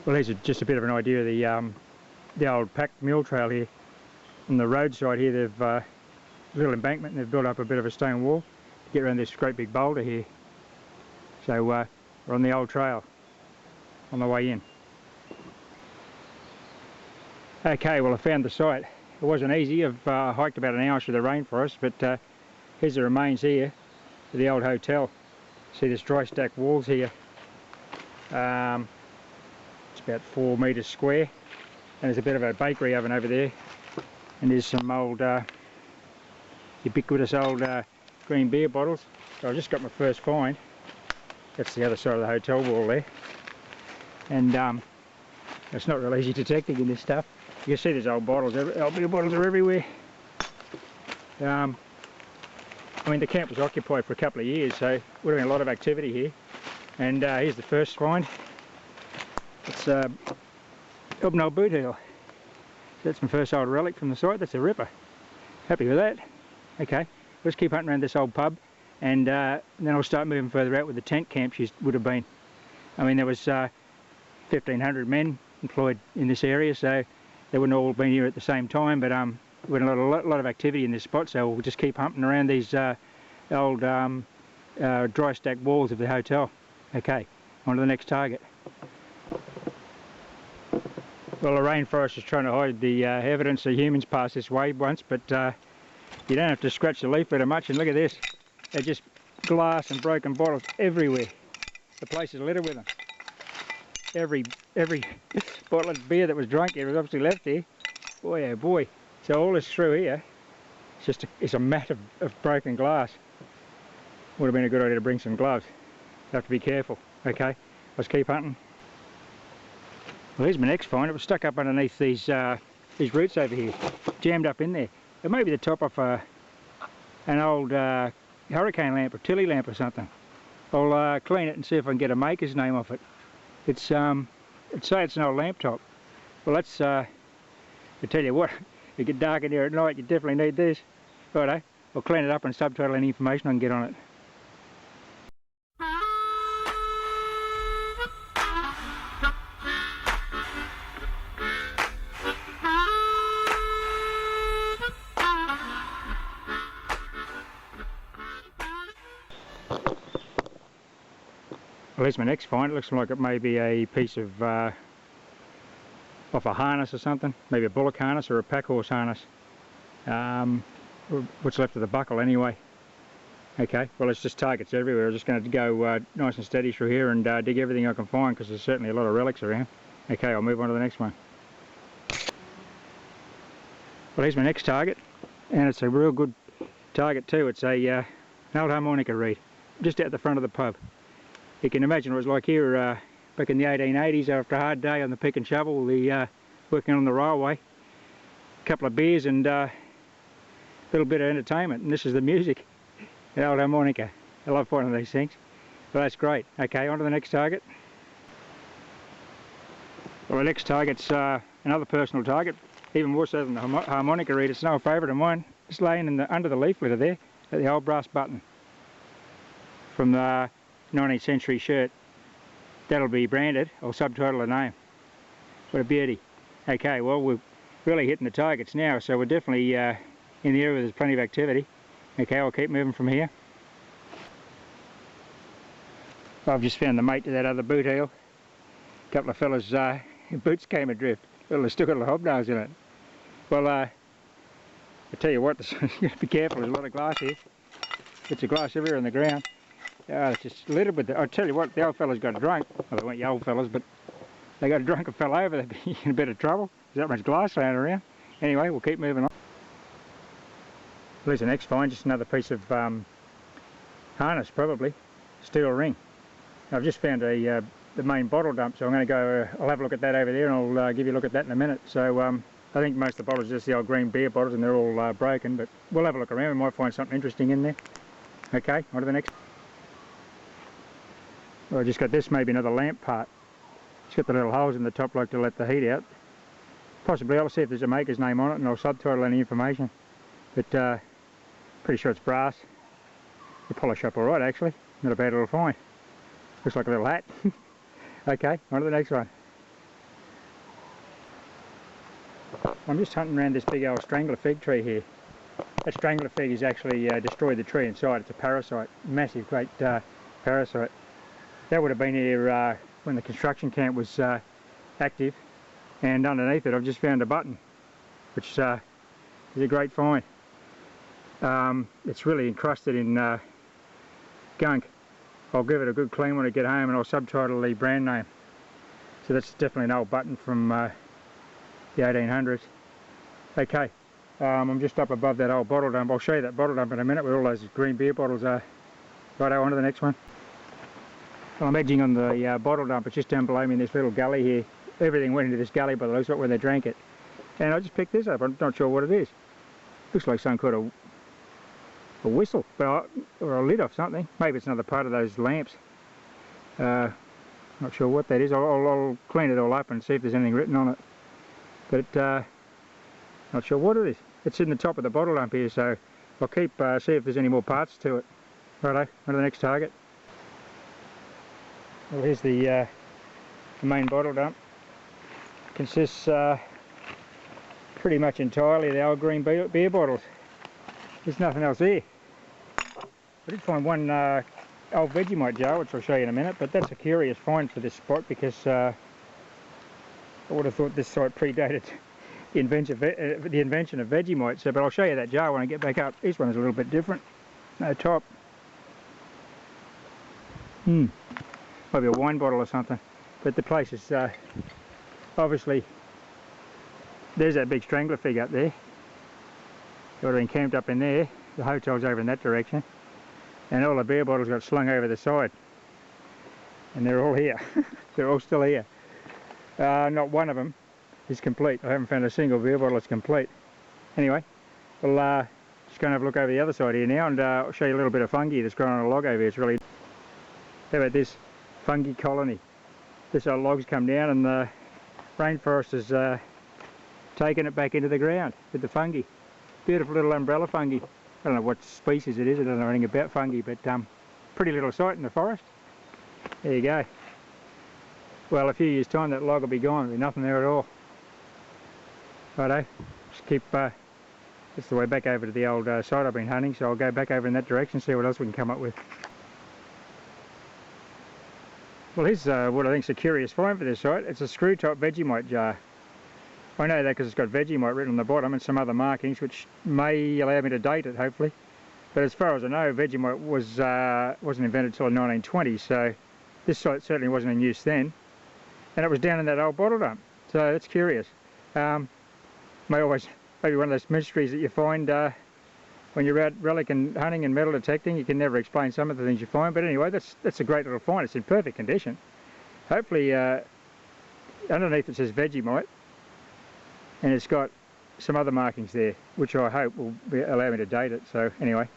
Well, here's just a bit of an idea of the old packed mule trail here. On the roadside here, they've a little embankment, and they've built up a bit of a stone wall to get around this great big boulder here. So we're on the old trail on the way in. Okay, well, I found the site. It wasn't easy. I've hiked about an hour through the rainforest, but here's the remains here of the old hotel. See this dry stack walls here. It's about 4 metres square, and there's a bit of a bakery oven over there, and there's some old ubiquitous old green beer bottles. So I just got my first find. That's the other side of the hotel wall there, and it's not real easy detecting in this stuff. You can see there's old bottles, old beer bottles are everywhere. I mean, the camp was occupied for a couple of years, so we're doing a lot of activity here. And here's the first find. It's up an old boot heel. That's my first old relic from the site. That's a ripper. Happy with that. Okay, let's keep hunting around this old pub, and then I'll start moving further out where the tent camp would have been. I mean, there was 1,500 men employed in this area, so they wouldn't all been here at the same time, but we had a lot of activity in this spot, so we'll just keep hunting around these old dry stack walls of the hotel. Okay, on to the next target. Well, the rainforest is trying to hide the evidence that humans passed this way once, but you don't have to scratch the leaf very much, and look at this. They're just glass and broken bottles everywhere. The place is littered with them. Every bottle of beer that was drunk here was obviously left here. Boy, oh boy. So all this through here, it's a mat of broken glass. Would have been a good idea to bring some gloves. You have to be careful. Okay, let's keep hunting. Well, here's my next find. It was stuck up underneath these roots over here, jammed up in there. It may be the top of an old hurricane lamp or Tilly lamp or something. I'll clean it and see if I can get a maker's name off it. It's it'd say it's an old lamp top. Well, that's I tell you what, you get dark in here at night, you definitely need this. Righto, I'll clean it up and subtitle any information I can get on it. Well, here's my next find. It looks like it may be a piece of off a harness or something, maybe a bullock harness or a pack horse harness. What's left of the buckle anyway. Okay, well, it's just targets everywhere. I'm just going to go nice and steady through here and dig everything I can find, because there's certainly a lot of relics around. Okay, I'll move on to the next one. Well, here's my next target, and it's a real good target too. It's a an old harmonica reed, just out the front of the pub. You can imagine what it was like here back in the 1880s after a hard day on the pick and shovel, working on the railway. A couple of beers and a little bit of entertainment, and this is the music, an old harmonica. I love finding these things. Well, that's great. Okay, on to the next target. Well, the next target's another personal target, even more so than the harmonica reed. It's an old favourite of mine. It's laying in under the leaf litter there, at the old brass button from the 19th century shirt. That'll be branded or subtitle a name. What a beauty. Okay, well, we're really hitting the targets now, so we're definitely in the area where there's plenty of activity. Okay, I'll keep moving from here. I've just found the mate to that other boot heel. A couple of fellas' boots came adrift. Well, they've still got little hobnails in it. Well, I tell you what, you got to be careful. There's a lot of glass here. Bits of glass everywhere on the ground. It's just littered with I tell you what, the old fellas got drunk. Well, they weren't old fellas, but they got drunk and fell over. They'd be in a bit of trouble. There's that much glass laying around. Anyway, we'll keep moving on. Well, here's the next find, just another piece of harness, probably. Steel ring. I've just found the main bottle dump, so I'm going to go, I'll have a look at that over there, and I'll give you a look at that in a minute. So I think most of the bottles are just the old green beer bottles, and they're all broken, but we'll have a look around. We might find something interesting in there. Okay, on to the next. Well, I just got this, maybe another lamp part. It's got the little holes in the top like to let the heat out. Possibly, I'll see if there's a maker's name on it, and I'll subtitle any information. But pretty sure it's brass. They polish up alright actually, not a bad little find. Looks like a little hat. Okay, on to the next one. I'm just hunting around this big old strangler fig tree here. That strangler fig has actually destroyed the tree inside. It's a parasite, massive, great parasite. That would have been here when the construction camp was active, and underneath it I've just found a button, which is a great find. It's really encrusted in gunk. I'll give it a good clean when I get home, and I'll subtitle the brand name. So that's definitely an old button from the 1800s. Okay, I'm just up above that old bottle dump. I'll show you that bottle dump in a minute where all those green beer bottles are. Righto, on to the next one. Well, I'm edging on the bottle dump. It's just down below me in this little gully here. Everything went into this gully by the looks of it when they drank it. And I just picked this up. I'm not sure what it is. Looks like some kind of a whistle or a lid off something. Maybe it's another part of those lamps. Not sure what that is. I'll clean it all up and see if there's anything written on it. But not sure what it is. It's in the top of the bottle dump here, so I'll keep see if there's any more parts to it. Righto, on to the next target. Well, here's the main bottle dump. Consists pretty much entirely of the old green beer bottles. There's nothing else here. I did find one old Vegemite jar, which I'll show you in a minute, but that's a curious find for this spot because I would have thought this site predated the invention of Vegemite. So, but I'll show you that jar when I get back up. This one is a little bit different. No top. Maybe a wine bottle or something. But the place is obviously, there's that big strangler fig up there. It would have been camped up in there. The hotel's over in that direction. And all the beer bottles got slung over the side. And they're all here. They're all still here. Not one of them is complete. I haven't found a single beer bottle that's complete. Anyway, we'll just go and have a look over the other side here now, and I'll show you a little bit of fungi that's growing on a log over here. It's really... How about this fungi colony? This old log's come down and the rainforest has taken it back into the ground with the fungi. Beautiful little umbrella fungi. I don't know what species it is, I don't know anything about fungi, but pretty little sight in the forest. There you go. Well, a few years' time that log will be gone, there'll be nothing there at all. Righto, just keep, that's the way back over to the old site I've been hunting, so I'll go back over in that direction and see what else we can come up with. Well, here's what I think is a curious find for this site. It's a screw-top Vegemite jar. I know that because it's got Vegemite written on the bottom and some other markings which may allow me to date it, hopefully. But as far as I know, Vegemite wasn't invented until the 1920s, so this site certainly wasn't in use then. And it was down in that old bottle dump, so that's curious. May always maybe one of those mysteries that you find when you're out relic and hunting and metal detecting. You can never explain some of the things you find, but anyway, that's a great little find. It's in perfect condition. Hopefully, underneath it says Vegemite, and it's got some other markings there, which I hope will allow me to date it. So anyway,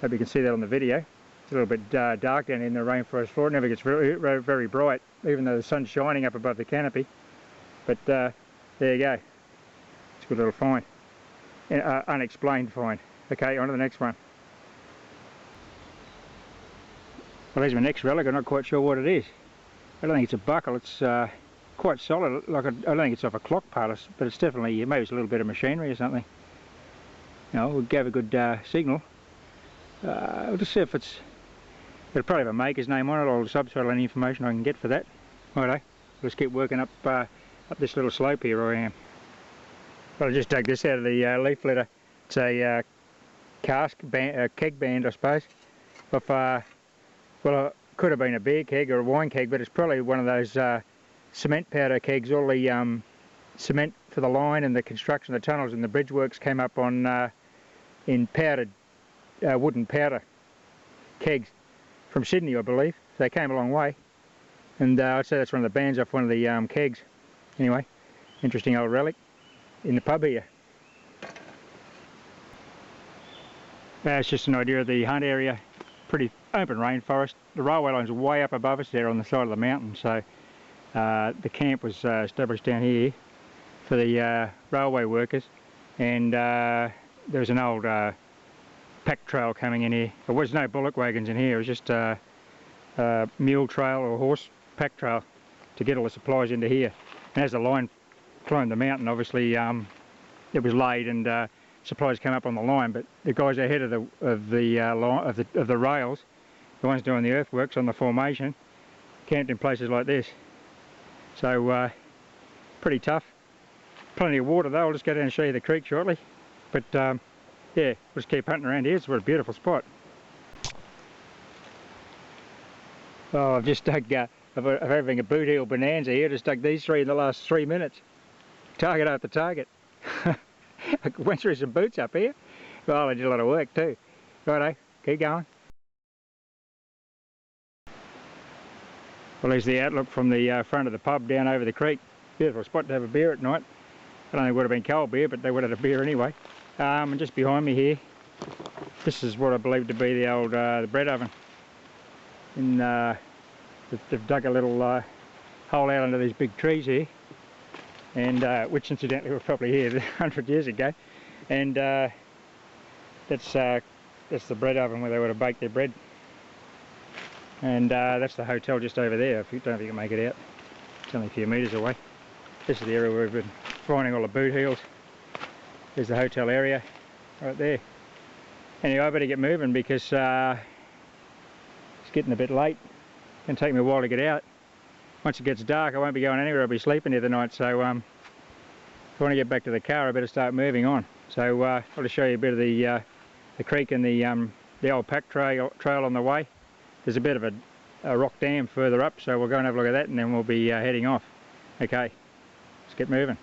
hope you can see that on the video. It's a little bit dark down in the rainforest floor. It never gets very bright, even though the sun's shining up above the canopy. But there you go. It's a good little find. Unexplained find. Okay, on to the next one. Well, here's my next relic. I'm not quite sure what it is. I don't think it's a buckle. It's quite solid. Like I don't think it's off a clock part, but it's definitely, maybe it's a little bit of machinery or something. You know, it gave a good signal. We'll just see if it's... It'll probably have a maker's name on it, or subtitle, any information I can get for that. Righto, let's keep working up this little slope here where I am. Well, I just dug this out of the leaf litter. It's a keg band, I suppose. Well, it could have been a beer keg or a wine keg, but it's probably one of those cement powder kegs. All the cement for the line and the construction of the tunnels and the bridge works came up on in powdered wooden powder kegs from Sydney, I believe. So they came a long way, and I'd say that's one of the bands off one of the kegs. Anyway, interesting old relic in the pub here. It's just an idea of the hunt area. Pretty open rainforest. The railway line's way up above us there on the side of the mountain, so the camp was established down here for the railway workers, and there was an old pack trail coming in here. There was no bullock wagons in here. It was just a mule trail or horse pack trail to get all the supplies into here. And as the line climbed the mountain, obviously it was laid and supplies came up on the line. But the guys ahead of the rails, the ones doing the earthworks on the formation, camped in places like this. So pretty tough. Plenty of water though. I'll just go down and show you the creek shortly. But yeah, we'll just keep hunting around here. It's a beautiful spot. Oh, I've just dug, of having a boot heel bonanza here, just dug these three in the last 3 minutes. Target after target. I went through some boots up here. Well, I did a lot of work too. Righto, keep going. Well, there's the outlook from the front of the pub down over the creek. Beautiful spot to have a beer at night. I don't think it would have been cold beer, but they would have had a beer anyway. And just behind me here, this is what I believe to be the old the bread oven. They've dug a little hole out under these big trees here, and which incidentally were probably here 100 years ago. And that's the bread oven where they would have baked their bread. And that's the hotel just over there. If you don't know if you can make it out, it's only a few metres away. This is the area where we've been finding all the boot heels. There's the hotel area right there. Anyway, I better get moving because it's getting a bit late. It's going to take me a while to get out. Once it gets dark, I won't be going anywhere. I'll be sleeping here tonight. So if I want to get back to the car, I better start moving on. So I'll just show you a bit of the creek and the old pack trail on the way. There's a bit of a rock dam further up, so we'll go and have a look at that, and then we'll be heading off. Okay, let's get moving.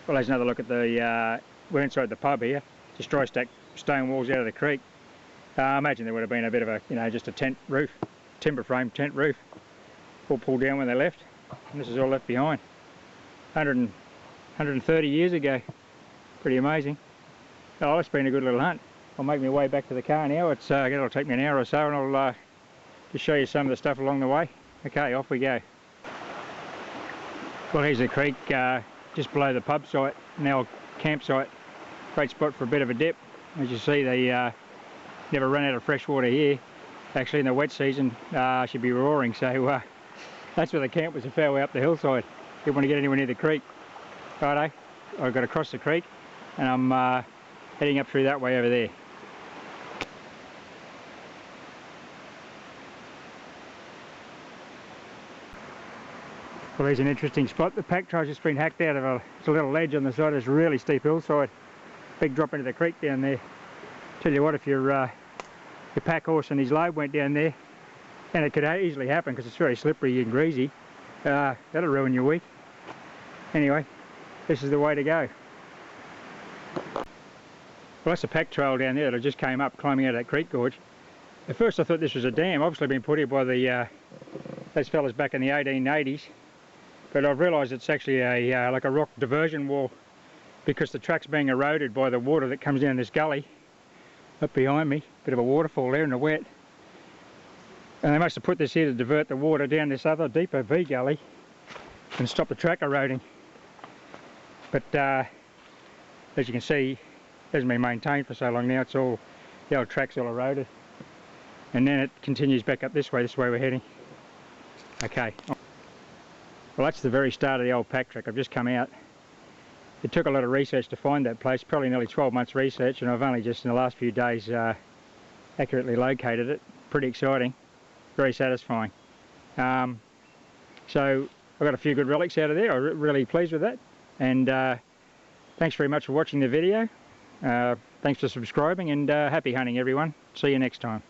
Well, there's another look at the, we're inside the pub here, just dry stacked stone walls out of the creek. I imagine there would have been a bit of a, just a tent roof, timber frame tent roof, all pulled down when they left, and this is all left behind. 130 years ago, pretty amazing. Oh, it's been a good little hunt. I'll make my way back to the car now. It'll take me an hour or so, and I'll just show you some of the stuff along the way. Okay, off we go. Well, here's the creek just below the pub site, an old campsite. Great spot for a bit of a dip. As you see, they never run out of fresh water here. Actually, in the wet season, should be roaring. So that's where the camp was, a fair way up the hillside. Didn't want to get anywhere near the creek. Righto, I've got to cross the creek, and I'm heading up through that way over there. Well, there's an interesting spot. The pack trail's just been hacked out of a little ledge on the side of this really steep hillside. Big drop into the creek down there. Tell you what, if your pack horse and his load went down there, and it could easily happen because it's very slippery and greasy, that'll ruin your week. Anyway, this is the way to go. Well, that's a pack trail down there that I just came up climbing out of that creek gorge. At first I thought this was a dam, obviously been put here by those fellas back in the 1880s. But I've realised it's actually like a rock diversion wall, because the track's being eroded by the water that comes down this gully up behind me. Bit of a waterfall there in the wet. And they must have put this here to divert the water down this other deeper V gully and stop the track eroding. But as you can see, it hasn't been maintained for so long now. It's all, the old track's all eroded. And then it continues back up this way we're heading. Okay. Well, that's the very start of the old pack track. I've just come out. It took a lot of research to find that place, probably nearly 12 months research, and I've only just in the last few days accurately located it. Pretty exciting, very satisfying. So I got a few good relics out of there. I'm really pleased with that. And thanks very much for watching the video. Thanks for subscribing, and happy hunting everyone. See you next time.